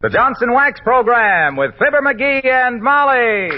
The Johnson Wax Program with Fibber McGee and Molly.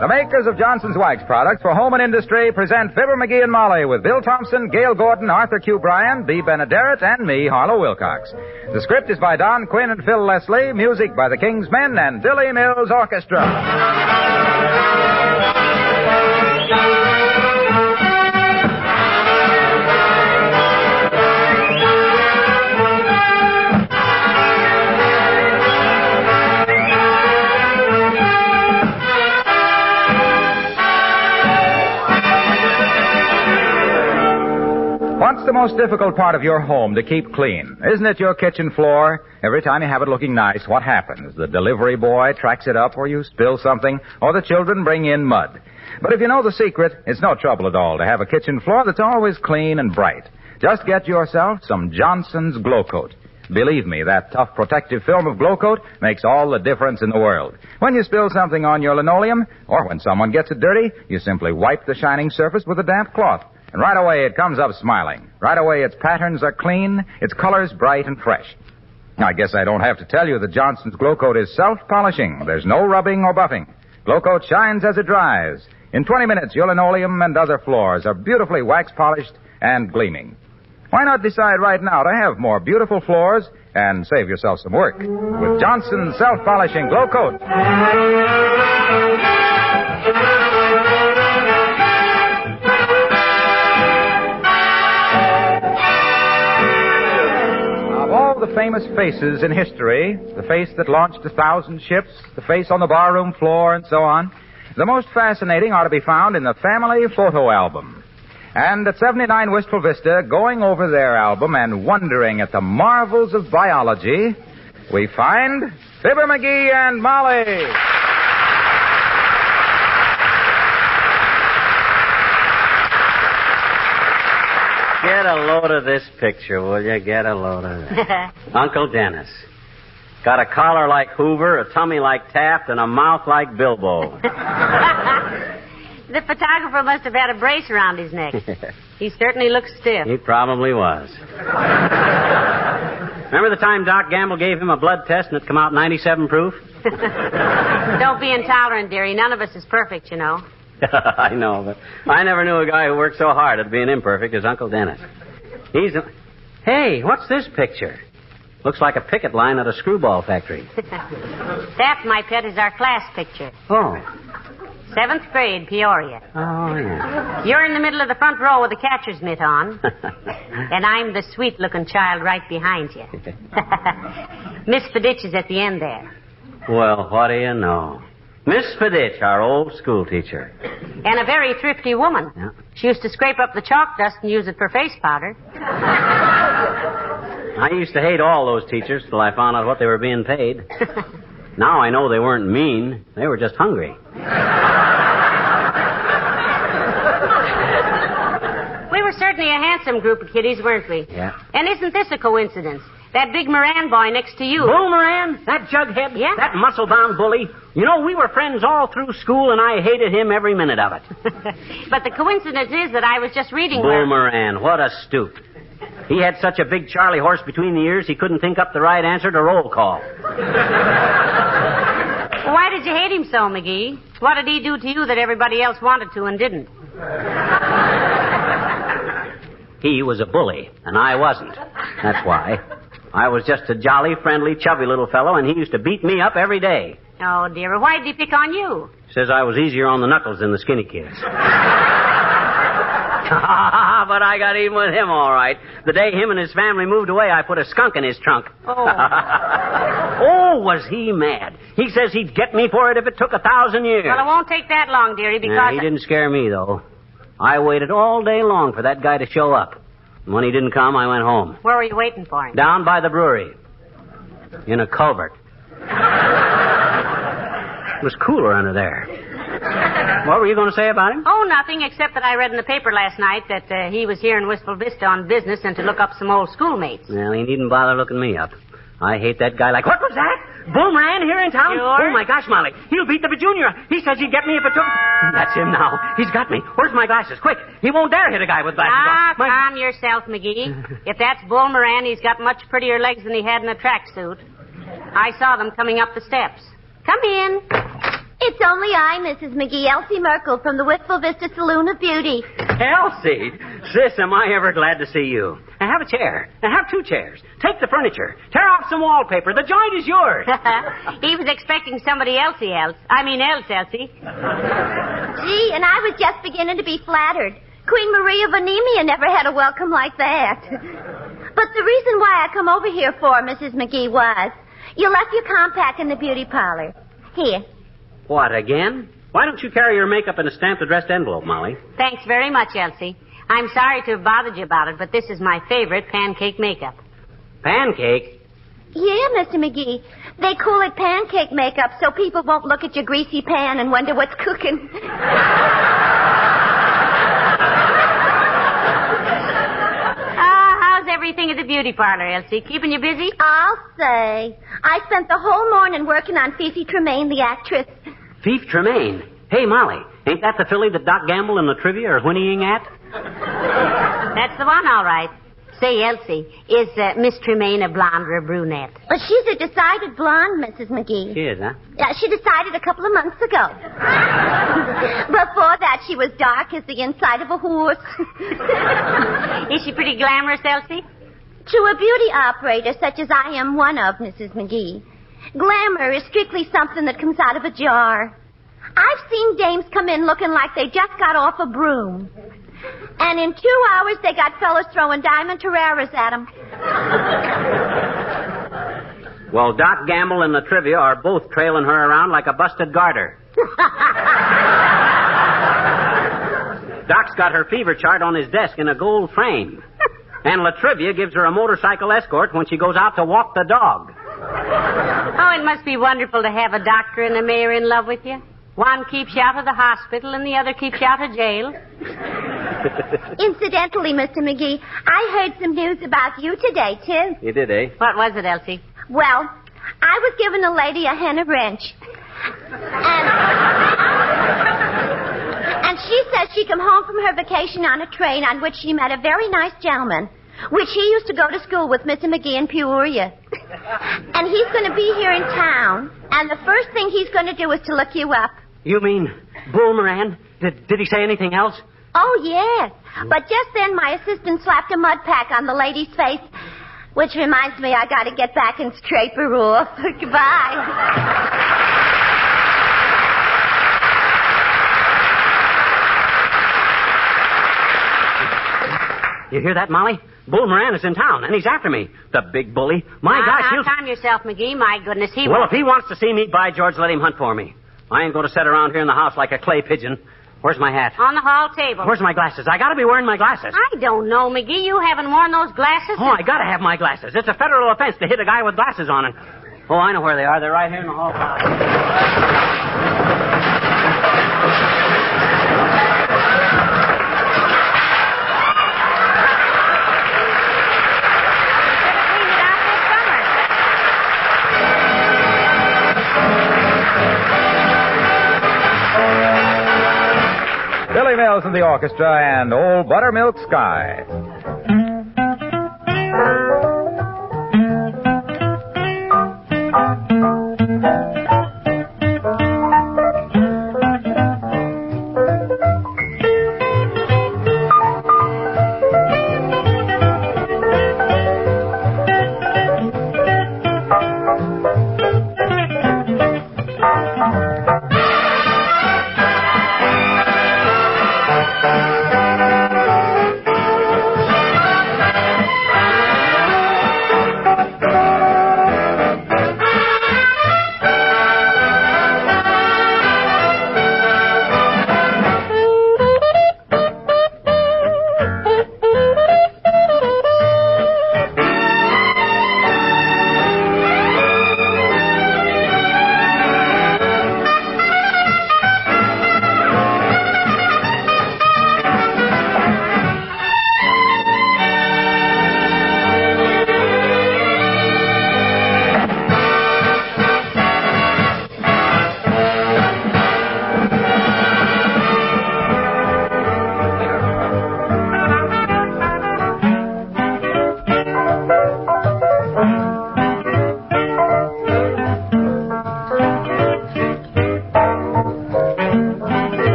The makers of Johnson's Wax products for home and industry present Fibber McGee and Molly with Bill Thompson, Gail Gordon, Arthur Q. Bryan, Bea Benaderet, and me, Harlow Wilcox. The script is by Don Quinn and Phil Leslie, music by the King's Men and Billy Mills Orchestra. What's the most difficult part of your home to keep clean? Isn't it your kitchen floor? Every time you have it looking nice, what happens? The delivery boy tracks it up, or you spill something, or the children bring in mud. But if you know the secret, it's no trouble at all to have a kitchen floor that's always clean and bright. Just get yourself some Johnson's Glow Coat. Believe me, that tough protective film of Glow Coat makes all the difference in the world. When you spill something on your linoleum, or when someone gets it dirty, you simply wipe the shining surface with a damp cloth. And right away it comes up smiling. Right away its patterns are clean, its colors bright and fresh. I guess I don't have to tell you that Johnson's Glow Coat is self-polishing. There's no rubbing or buffing. Glow Coat shines as it dries. In 20 minutes, your linoleum and other floors are beautifully wax-polished and gleaming. Why not decide right now to have more beautiful floors and save yourself some work with Johnson's self-polishing Glow Coat? The famous faces in history, the face that launched 1,000 ships, the face on the barroom floor, and so on, the most fascinating are to be found in the family photo album. And at 79 Wistful Vista, going over their album and wondering at the marvels of biology, we find Fibber McGee and Molly. Get a load of this picture, will you? Get a load of it. Uncle Dennis. Got a collar like Hoover, a tummy like Taft, and a mouth like Bilbo. The photographer must have had a brace around his neck. He certainly looks stiff. He probably was. Remember the time Doc Gamble gave him a blood test and it come out 97 proof? Don't be intolerant, dearie. None of us is perfect, you know. I know, but I never knew a guy who worked so hard at being imperfect as Uncle Dennis. Hey, what's this picture? Looks like a picket line at a screwball factory. That, my pet, is our class picture. Oh. 7th grade, Peoria. Oh, yeah. You're in the middle of the front row with the catcher's mitt on. And I'm the sweet-looking child right behind you. Miss Fiditch is at the end there. Well, what do you know? Miss Fiditch, our old school teacher. And a very thrifty woman. Yeah. She used to scrape up the chalk dust and use it for face powder. I used to hate all those teachers till I found out what they were being paid. Now I know they weren't mean. They were just hungry. We were certainly a handsome group of kiddies, weren't we? Yeah. And isn't this a coincidence? That big Moran boy next to you. Bull Moran? That jughead? Yeah. That muscle-bound bully? You know, we were friends all through school, and I hated him every minute of it. But the coincidence is that I was just reading Bull Moran, what a stoop. He had such a big Charlie horse between the ears, he couldn't think up the right answer to roll call. Why did you hate him so, McGee? What did he do to you that everybody else wanted to and didn't? He was a bully, and I wasn't. That's why. I was just a jolly, friendly, chubby little fellow, and he used to beat me up every day. Oh, dear. Why did he pick on you? Says I was easier on the knuckles than the skinny kids. But I got even with him all right. The day him and his family moved away, I put a skunk in his trunk. Oh. Oh, was he mad. He says he'd get me for it if it took 1,000 years. Well, it won't take that long, dearie, because... He didn't scare me, though. I waited all day long for that guy to show up. And when he didn't come, I went home. Where were you waiting for him? Down by the brewery. In a culvert. It was cooler under there. What were you going to say about him? Oh, nothing, except that I read in the paper last night that he was here in Wistful Vista on business and to look up some old schoolmates. Well, he needn't bother looking me up. I hate that guy like... What was that? Boomerang here in town? Sure. Oh, my gosh, Molly. He'll beat the Junior. He says he'd get me if it took... That's him now. He's got me. Where's my glasses? Quick. He won't dare hit a guy with glasses on. Calm yourself, McGee. If that's Boomerang, he's got much prettier legs than he had in a tracksuit. I saw them coming up the steps. Come in. It's only I, Mrs. McGee, Elsie Merkel from the Wistful Vista Saloon of Beauty. Elsie, sis, am I ever glad to see you. Now have a chair. Now have 2 chairs. Take the furniture. Tear off some wallpaper. The joint is yours. He was expecting somebody else, Elsie. Gee, and I was just beginning to be flattered. Queen Maria of Anemia never had a welcome like that. But the reason why I come over here for, Mrs. McGee, was you left your compact in the beauty parlor. Here. What, again? Why don't you carry your makeup in a stamped addressed envelope, Molly? Thanks very much, Elsie. I'm sorry to have bothered you about it, but this is my favorite pancake makeup. Pancake? Yeah, Mr. McGee. They call it pancake makeup so people won't look at your greasy pan and wonder what's cooking. How's everything at the beauty parlor, Elsie? Keeping you busy? I'll say. I spent the whole morning working on Fifi Tremaine, the actress. Fife Tremaine. Hey, Molly, ain't that the filly that Doc Gamble and the trivia are whinnying at? That's the one, all right. Say, Elsie, is Miss Tremaine a blonde or a brunette? Well, she's a decided blonde, Mrs. McGee. She is, huh? Yeah, she decided a couple of months ago. Before that, she was dark as the inside of a horse. Is she pretty glamorous, Elsie? To a beauty operator such as I am one of, Mrs. McGee, glamour is strictly something that comes out of a jar. I've seen dames come in looking like they just got off a broom. And in 2 hours, they got fellas throwing diamond tiaras at them. Well, Doc Gamble and the trivia are both trailing her around like a busted garter. Doc's got her fever chart on his desk in a gold frame. And Latrivia gives her a motorcycle escort when she goes out to walk the dog. Oh, it must be wonderful to have a doctor and a mayor in love with you. One keeps you out of the hospital and the other keeps you out of jail. Incidentally, Mr. McGee, I heard some news about you today, too. You did, eh? What was it, Elsie? Well, I was giving a lady a henna wrench. And she says she came home from her vacation on a train on which she met a very nice gentleman, which he used to go to school with Mr. McGee in Peoria. And he's going to be here in town, and the first thing he's going to do is to look you up. You mean Boomerang? Did he say anything else? Oh, yes. But just then my assistant slapped a mud pack on the lady's face, which reminds me I got to get back and scrape her off. Goodbye. You hear that, Molly? Boomerang is in town, and he's after me. The big bully. My gosh, he'll... Calm yourself, McGee. My goodness, he Well, if he wants to see me, by George, let him hunt for me. I ain't going to sit around here in the house like a clay pigeon. Where's my hat? On the hall table. Where's my glasses? I got to be wearing my glasses. I don't know, McGee. You haven't worn those glasses. Oh, I got to have my glasses. It's a federal offense to hit a guy with glasses on it. Oh, I know where they are. They're right here in the hall closet. Billy Mills in the orchestra and Old Buttermilk Sky.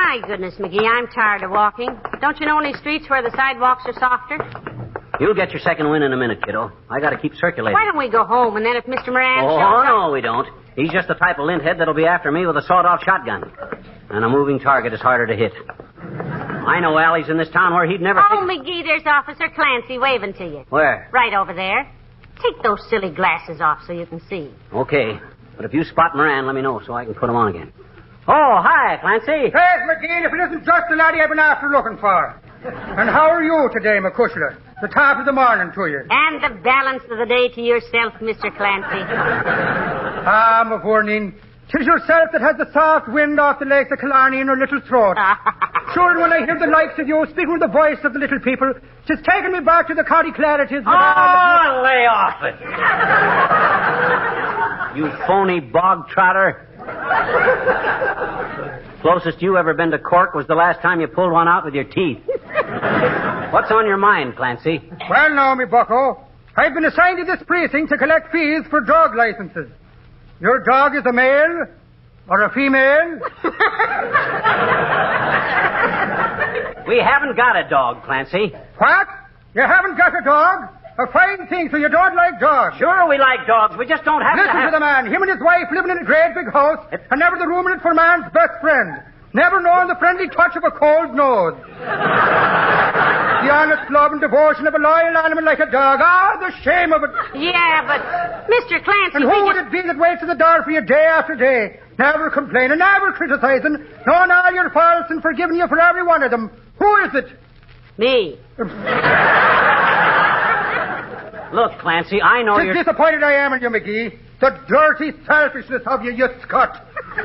My goodness, McGee, I'm tired of walking. Don't you know any streets where the sidewalks are softer? You'll get your second win in a minute, kiddo. I got to keep circulating. Why don't we go home, and then if Mr. Moran shows up... Oh, no, we don't. He's just the type of linthead that'll be after me with a sawed-off shotgun. And a moving target is harder to hit. I know alleys in this town where he'd never... Oh, McGee, there's Officer Clancy waving to you. Where? Right over there. Take those silly glasses off so you can see. Okay. But if you spot Moran, let me know so I can put him on again. Oh, hi, Clancy. There's McGee, if it isn't just the laddie I've been after looking for. And how are you today, McCushler? The top of the morning to you. And the balance of the day to yourself, Mr. Clancy. Ah, McVornin, 'tis yourself that has the soft wind off the lakes of Killarney in her little throat. Sure, and when I hear the likes of you speaking with the voice of the little people, 'tis taking me back to the county clarities. Oh, lay off it. You phony bog trotter. Closest you ever been to Cork was the last time you pulled one out with your teeth. What's on your mind, Clancy? Well, now, me bucko, I've been assigned to this precinct to collect fees for dog licenses. Your dog is a male or a female? We haven't got a dog, Clancy. What? You haven't got a dog? A fine thing, so you don't like dogs. Sure, we like dogs. We just don't have Listen to the man. Him and his wife living in a great big house, and never the room in it for man's best friend. Never known the friendly touch of a cold nose. The honest love and devotion of a loyal animal like a dog. Ah, the shame of it. Yeah, but Mr. Clancy... And who would it be that waits at the door for you day after day? Never complaining, never criticizing, knowing all your faults and forgiving you for every one of them. Who is it? Me. Look, Clancy, I know you're... Disappointed I am in you, McGee. The dirty selfishness of you, you Scot. A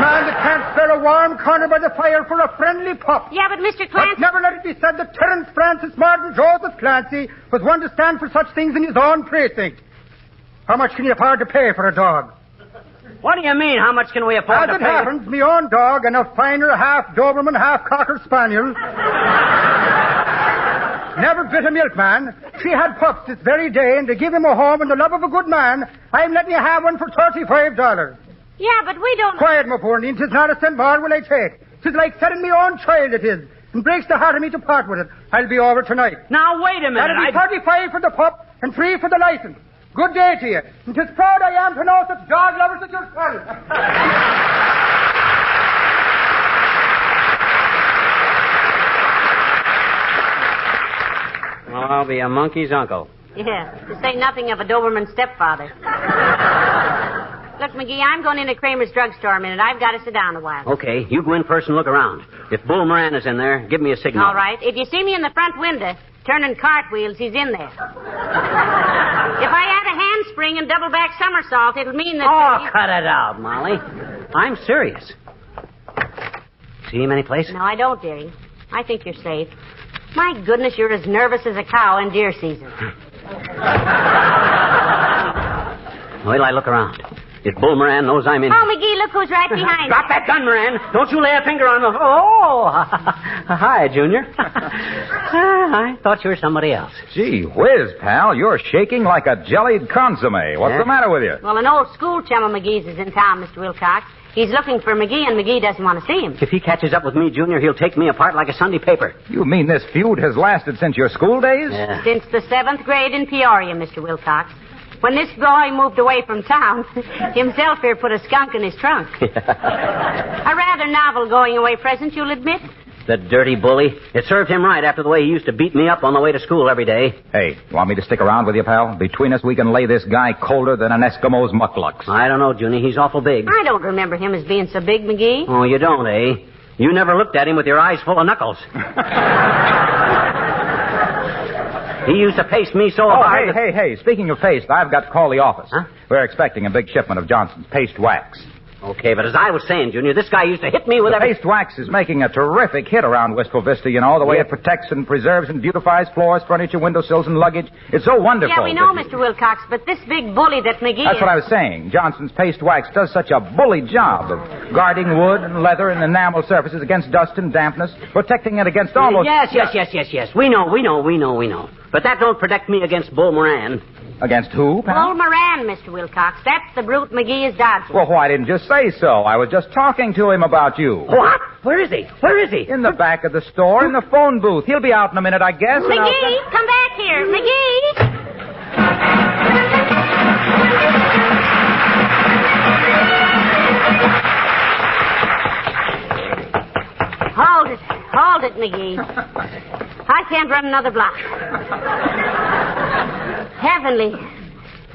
man that can't spare a warm corner by the fire for a friendly pup. Yeah, but Mr. Clancy... But never let it be said that Terence Francis Martin Joseph Clancy was one to stand for such things in his own precinct. How much can you afford to pay for a dog? What do you mean, how much can we afford to pay? As it happens, me own dog and a finer half Doberman, half Cocker Spaniel... Never bit a milkman. She had pups this very day, and to give him a home and the love of a good man, I'm letting you have one for $35. Yeah, but we don't... Quiet, my poor Neen. 'Tis not a cent more will I take. 'Tis like selling me own child, it is. And breaks the heart of me to part with it. I'll be over tonight. Now, wait a minute. That'll be 35 for the pup and 3 for the license. Good day to you. And 'tis proud I am to know such dog lovers as yourself. Well, I'll be a monkey's uncle. Yeah, to say nothing of a Doberman stepfather. Look, McGee, I'm going into Kramer's drugstore a minute. I've got to sit down a while. Okay, you go in first and look around. If Bull Moran is in there, give me a signal. All right. If you see me in the front window turning cartwheels, he's in there. If I add a handspring and double back somersault, it'll mean that... Oh, cut it out, Molly. I'm serious. See him any place? No, I don't, dearie. I think you're safe. My goodness, you're as nervous as a cow in deer season. Wait till I look around. If Bull Moran knows I'm in... Oh, McGee, look who's right behind Drop that gun, Moran. Don't you lay a finger on the... Oh! Hi, Junior. I thought you were somebody else. Gee whiz, pal, you're shaking like a jellied consomme. What's the matter with you? Well, an old school chum of McGee's is in town, Mr. Wilcox. He's looking for McGee, and McGee doesn't want to see him. If he catches up with me, Junior, he'll take me apart like a Sunday paper. You mean this feud has lasted since your school days? Yeah. Since the 7th grade in Peoria, Mr. Wilcox. When this boy moved away from town, himself here put a skunk in his trunk. A rather novel going-away present, you'll admit. The dirty bully. It served him right after the way he used to beat me up on the way to school every day. Hey, you want me to stick around with you, pal? Between us, we can lay this guy colder than an Eskimo's mucklucks. I don't know, Junie. He's awful big. I don't remember him as being so big, McGee. Oh, you don't, eh? You never looked at him with your eyes full of knuckles. He used to pace me so hard. Hey. Speaking of paste, I've got to call the office. Huh? We're expecting a big shipment of Johnson's paste wax. Okay, but as I was saying, Junior, this guy used to hit me with The paste wax is making a terrific hit around Wistful Vista, you know, the way it protects and preserves and beautifies floors, furniture, windowsills, and luggage. It's so wonderful. Yeah, we know, Mr. Wilcox, but this big bully that McGee That's what I was saying. Johnson's paste wax does such a bully job of guarding wood and leather and enamel surfaces against dust and dampness, protecting it against almost... Yes. We know. But that don't protect me against Bull Moran. Against who, pal? Bull Moran, Mr. Wilcox. That's the brute McGee is dodging. Well, why didn't you say so? I was just talking to him about you. What? Where is he? Where is he? In the back of the store, in the phone booth. He'll be out in a minute, I guess. McGee, come back here. McGee! Hold it, McGee. I can't run another block. Heavenly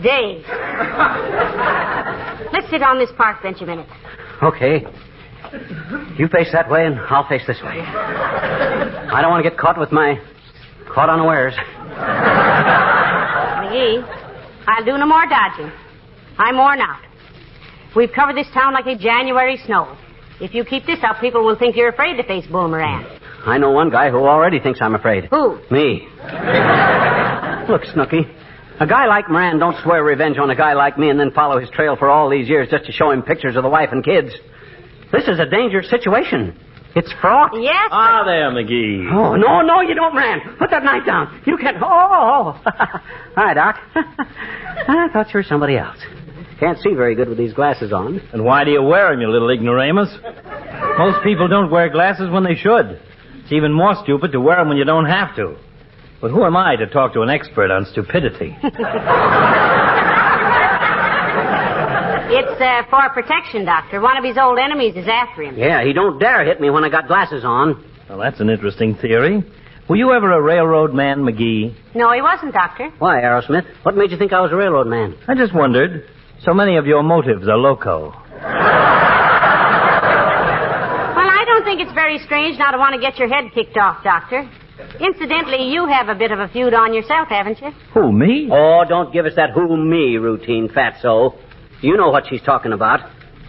days. Let's sit on this park bench a minute. Okay. You face that way, and I'll face this way. I don't want to get caught unawares. McGee, I'll do no more dodging. I'm worn out. We've covered this town like a January snow. If you keep this up, people will think you're afraid to face Bull Moran. I know one guy who already thinks I'm afraid. Who? Me. Look, Snooky, a guy like Moran don't swear revenge on a guy like me and then follow his trail for all these years just to show him pictures of the wife and kids. This is a dangerous situation. It's fraught. Yes. Ah, there, McGee. Oh, no, you don't, Moran. Put that knife down. You can't. Oh. Hi, Doc. I thought you were somebody else. Can't see very good with these glasses on. And why do you wear them, you little ignoramus? Most people don't wear glasses when they should. It's even more stupid to wear them when you don't have to. But who am I to talk to an expert on stupidity? It's for protection, Doctor. One of his old enemies is after him. Yeah, he don't dare hit me when I got glasses on. Well, that's an interesting theory. Were you ever a railroad man, McGee? No, he wasn't, Doctor. Why, Aerosmith? What made you think I was a railroad man? I just wondered. So many of your motives are loco. Well, I don't think it's very strange now to want to get your head kicked off, Doctor. Incidentally, you have a bit of a feud on yourself, haven't you? Who, me? Oh, don't give us that who me routine, fatso. You know what she's talking about.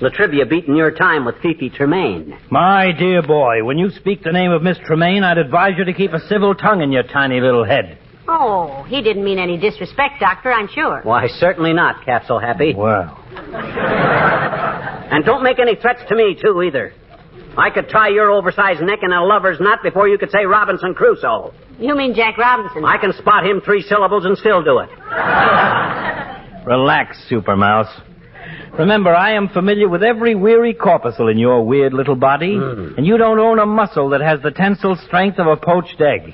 Latrivia beating your time with Fifi Tremaine. My dear boy, when you speak the name of Miss Tremaine, I'd advise you to keep a civil tongue in your tiny little head. Oh, he didn't mean any disrespect, Doctor, I'm sure. Why, certainly not, Capsule Happy. Well. And don't make any threats to me, too, either. I could tie your oversized neck in a lover's knot before you could say Robinson Crusoe. You mean Jack Robinson? I can spot him 3 syllables and still do it. Relax, Super Mouse. Remember, I am familiar with every weary corpuscle in your weird little body, and you don't own a muscle that has the tensile strength of a poached egg.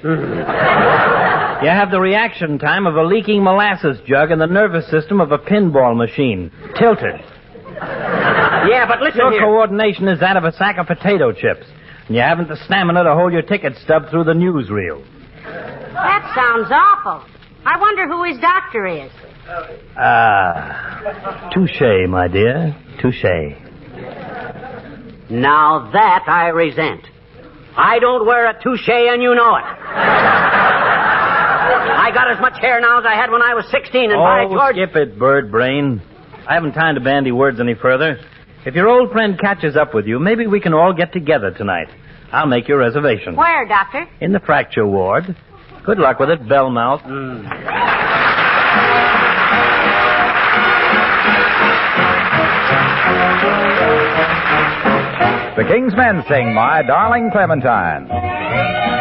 You have the reaction time of a leaking molasses jug and the nervous system of a pinball machine. Tilted. Yeah, but listen Your here. coordination is that of a sack of potato chips, and you haven't the stamina to hold your ticket stub through the newsreel. That sounds awful. I wonder who his doctor is. Touche, my dear. Touche. Now that I resent. I don't wear a touche and you know it. I got as much hair now as I had when I was 16 and by George... skip it, bird brain. I haven't time to bandy words any further. If your old friend catches up with you, maybe we can all get together tonight. I'll make your reservation. Where, Doctor? In the fracture ward. Good luck with it, Bellmouth. The King's Men sing My Darling Clementine.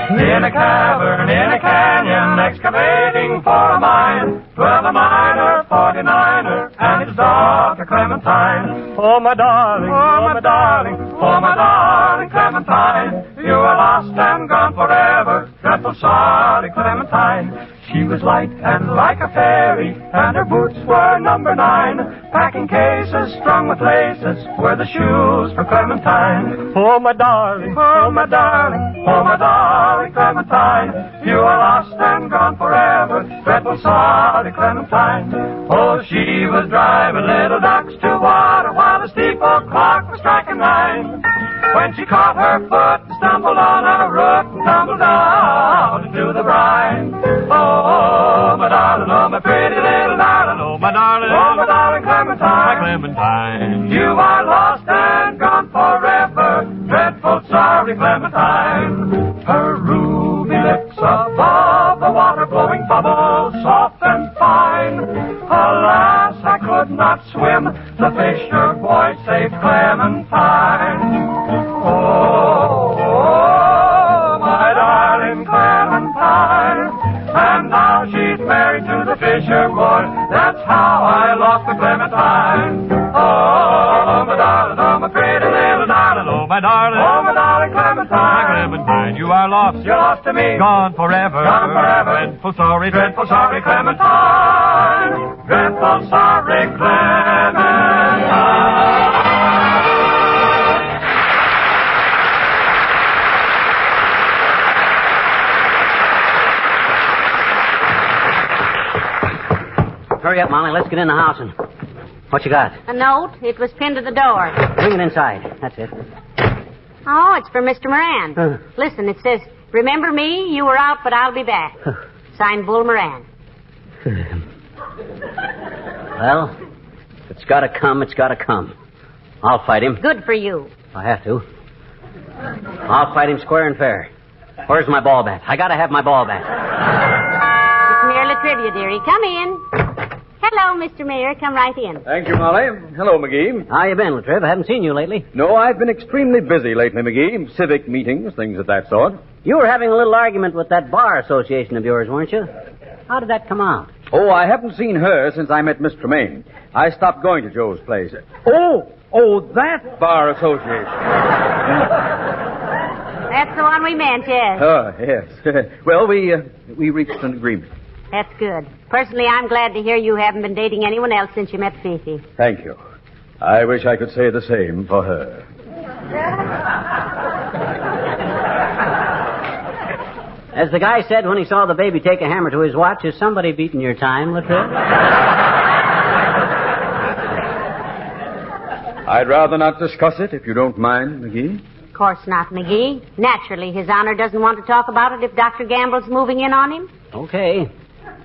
In a cavern, in a canyon, excavating for a mine, 12 a miner, 49er, and his daughter Clementine. Oh, my darling, oh, my darling, oh, my darling Clementine, you are lost and gone forever, dreadful sorry Clementine. She was light and like a fairy, and her boots were number 9. Packing cases strung with laces were the shoes for Clementine. Oh, my darling, oh, my darling, oh, my darling Clementine, you are lost and gone forever, dreadful sorry Clementine. Oh, she was driving little ducks to water while the steeple clock was striking 9. When she caught her foot and stumbled on a root and tumbled down into the brine. Oh, my darling, oh, my pretty little darling, oh, my darling Clementine, my Clementine. You are lost and gone forever, dreadful sorry Clementine. Her ruby lips above the water blowing bubbles soft and fine. Alas, I could not swim, the fisher boy saved Clementine. Oh, my darling Clementine, and now she's married to the fisher boy. soft and clementine. Oh, my darling, oh, my pretty little darling, oh, my darling, oh, my darling Clementine. My Clementine, you are lost, you're lost to me, gone forever, gone forever. Dreadful sorry Clementine, dreadful sorry Clementine. Hurry up, Molly. Let's get in the house and... What you got? A note. It was pinned to the door. Bring it inside. That's it. Oh, it's for Mr. Moran. Listen, it says, remember me? You were out, but I'll be back. Signed, Bull Moran. Well, if it's got to come, it's got to come. I'll fight him. Good for you. If I have to. I'll fight him square and fair. Where's my ball bat? I got to have my ball bat. It's merely trivia, dearie. Come in. Hello, Mr. Mayor. Come right in. Thank you, Molly. Hello, McGee. How you been, Latriv? I haven't seen you lately. No, I've been extremely busy lately, McGee. Civic meetings, things of that sort. You were having a little argument with that bar association of yours, weren't you? How did that come out? Oh, I haven't seen her since I met Miss Tremaine. I stopped going to Joe's place. Oh, that bar association. That's the one we meant, yes. Oh, yes. Well, we reached an agreement. That's good. Personally, I'm glad to hear you haven't been dating anyone else since you met Fifi. Thank you. I wish I could say the same for her. As the guy said when he saw the baby take a hammer to his watch, is somebody beating your time, Latriv? I'd rather not discuss it, if you don't mind, McGee. Of course not, McGee. Naturally, His Honor doesn't want to talk about it if Dr. Gamble's moving in on him. Okay.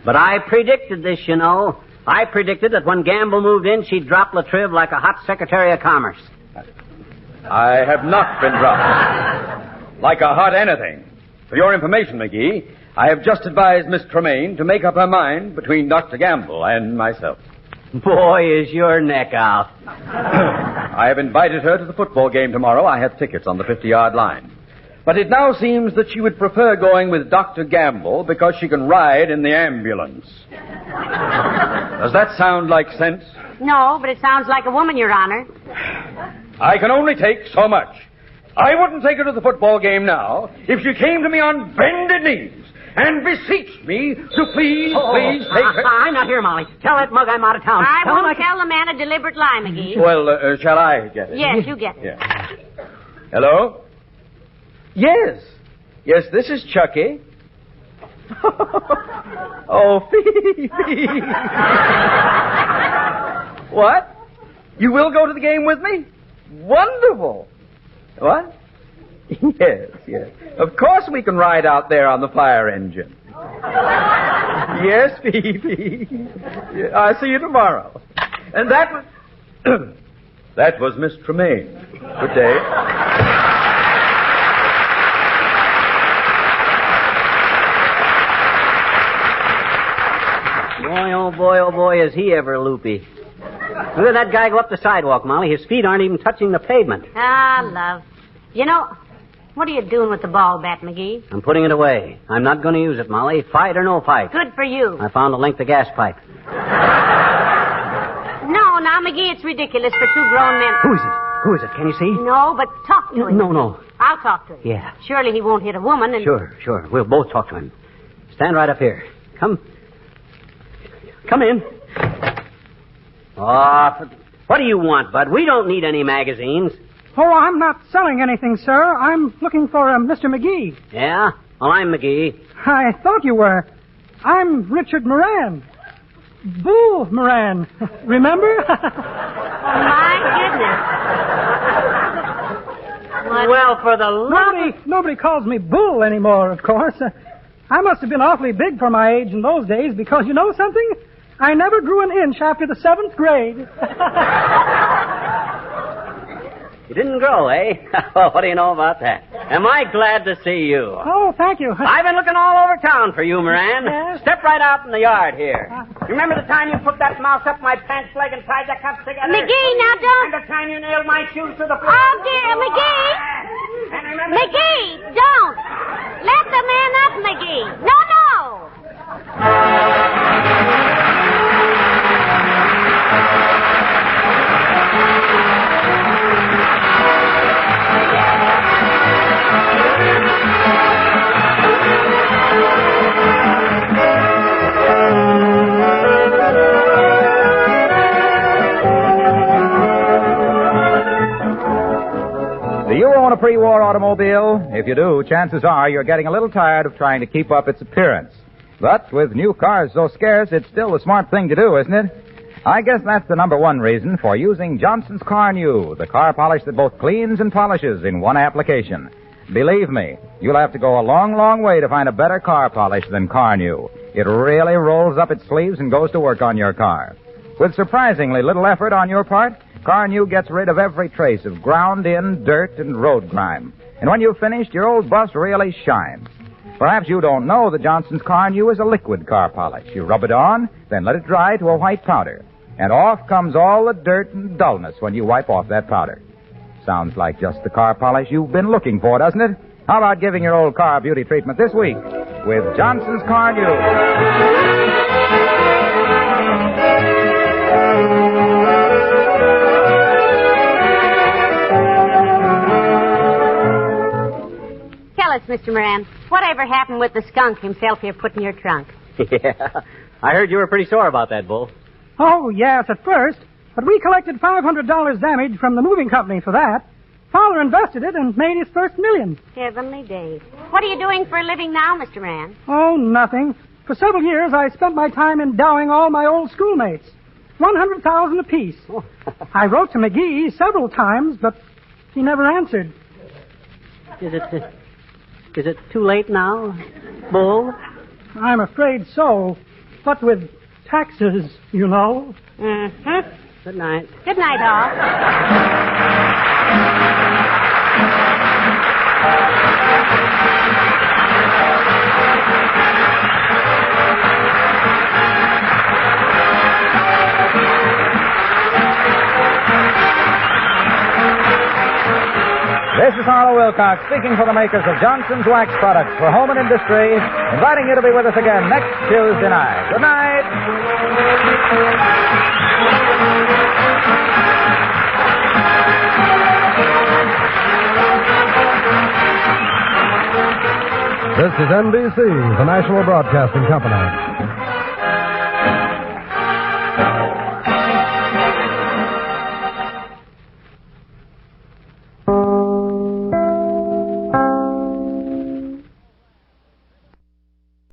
But I predicted this, you know. I predicted that when Gamble moved in, she'd drop Latriv like a hot Secretary of Commerce. I have not been dropped. Like a hot anything. For your information, McGee, I have just advised Miss Tremaine to make up her mind between Dr. Gamble and myself. Boy, is your neck out. I have invited her to the football game tomorrow. I have tickets on the 50-yard line. But it now seems that she would prefer going with Dr. Gamble because she can ride in the ambulance. Does that sound like sense? No, but it sounds like a woman, Your Honor. I can only take so much. I wouldn't take her to the football game now if she came to me on bended knees and beseeched me to please take her. I'm not here, Molly. Tell that mug I'm out of town. I won't tell the man a deliberate lie, McGee. Well, shall I get it? Yes, you get it. Yeah. Hello? Yes, this is Chucky. Oh, Phoebe. What? You will go to the game with me? Wonderful. What? Yes. Of course we can ride out there on the fire engine. Yes, Phoebe. I'll see you tomorrow. And that was... that was Miss Tremaine. Good day. Boy, oh boy, is he ever loopy. Look at that guy go up the sidewalk, Molly. His feet aren't even touching the pavement. Ah, love. You know, what are you doing with the ball bat, McGee? I'm putting it away. I'm not going to use it, Molly. Fight or no fight. Good for you. I found a length of gas pipe. No, now, McGee, it's ridiculous for two grown men. Who is it? Can you see? No, but talk to him. No. I'll talk to him. Yeah. Surely he won't hit a woman and... Sure. We'll both talk to him. Stand right up here. Come in. Oh, what do you want, Bud? We don't need any magazines. Oh, I'm not selling anything, sir. I'm looking for Mr. McGee. Yeah? Well, I'm McGee. I thought you were. I'm Richard Moran. Bull Moran. Remember? Oh, my goodness. Well, for the love Nobody calls me Bull anymore, of course. I must have been awfully big for my age in those days because, you know something? I never grew an inch after the 7th grade. You didn't grow, eh? What do you know about that? Am I glad to see you? Oh, thank you. I've been looking all over town for you, Moran. Yes? Step right out in the yard here. You remember the time you put that mouse up my pants leg and tied the cuffs together? McGee, now don't... And the time you nailed my shoes to the floor? Oh, dear, McGee! And remember... McGee, don't! Let the man up, McGee! No! pre-war automobile? If you do, chances are you're getting a little tired of trying to keep up its appearance. But with new cars so scarce, it's still the smart thing to do, isn't it? I guess that's the number one reason for using Johnson's Car New, the car polish that both cleans and polishes in one application. Believe me, you'll have to go a long, long way to find a better car polish than Car New. It really rolls up its sleeves and goes to work on your car. With surprisingly little effort on your part, Car New gets rid of every trace of ground-in dirt and road grime. And when you've finished, your old bus really shines. Perhaps you don't know that Johnson's Car New is a liquid car polish. You rub it on, then let it dry to a white powder. And off comes all the dirt and dullness when you wipe off that powder. Sounds like just the car polish you've been looking for, doesn't it? How about giving your old car a beauty treatment this week with Johnson's Car New? Tell us, Mr. Moran, whatever happened with the skunk himself here put in your trunk? Yeah. I heard you were pretty sore about that, Bull. Oh, yes, at first. But we collected $500 damage from the moving company for that. Father invested it and made his first $1 million. Heavenly days. What are you doing for a living now, Mr. Moran? Oh, nothing. For several years, I spent my time endowing all my old schoolmates. $100,000 apiece. Oh. I wrote to McGee several times, but he never answered. Is it too late now, Bull? I'm afraid so. What with taxes, you know. Mm-hmm. Good night. Good night, all. This is Harlow Wilcox speaking for the makers of Johnson's Wax Products for home and industry, inviting you to be with us again next Tuesday night. Good night. This is NBC, the National Broadcasting Company.